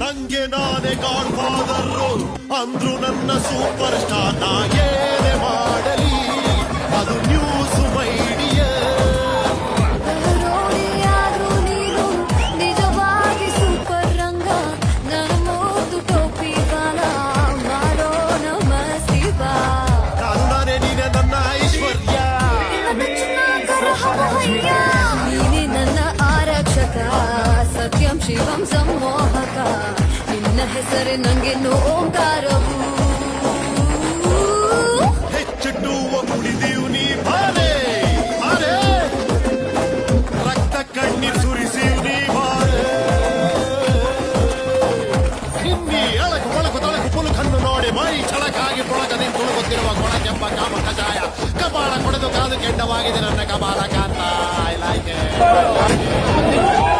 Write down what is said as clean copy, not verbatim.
ನಂಗೆ ನಾನೇ god father ಅಂದ್ರು ನನ್ನ ಸೂಪರ್ ಸ್ಟಾರ್ ನಾ ಏನೇ ಮಾಡಲಿ ಅದು ನ್ಯೂಸ್ ಮೈಡಿಯರ್ ರೋಡಿಯಾದ್ರೂ ನೀನು ನಿಜವಾಗಿ ಸೂಪರ್ ರಂಗ ನನ್ನ ಮೂತು ಟೋಪಿ ಬಾಲ ಮಾಡೋಣ ಮಸ್ತಿ ಬಾ ನಾನು ನಾನೇ ನೀನೆ ನನ್ನ ಐಶ್ವರ್ಯ ನೀನೆ ನನ್ನ ಆರಕ್ಷಕ ಸತ್ಯಂ ಶಿವಂ ಸಂಮೋಹಕ ನಿನ್ನ ಹೆಸರೇ ನಂಗೆನ್ನು ಓಂಕಾರವು ಹೆಚ್ಚಿಟ್ಟುವ ಕುಡಿದೀವ್ ನೀ ಬಾರೆ ಬಾರೆ ರಕ್ತ ಕಣ್ಣೀರ್ ಸುರಿಸೀವ್ ನೀ ಬಾರೆ ನಿನ್ನಿ ಅಳಕು ಒಳಕು ತಳಕು ಪುಲುಕನ್ನು ನೋಡಿ ಮೈ ಛಳಕಾಗಿ ಪೊಳಕದಿಂದ ತುಳುಕುತ್ತಿರುವ ಕೊಳಕೆಂಬ ಕಾಮ ಕಜಾಯ ಕಪಾಳ ಕೊಡೆದು ಕಾದು ಕೆಂಡವಾಗಿದೆ ನನ್ನ ಕಪಾಲ ಕಾಂತ I like it.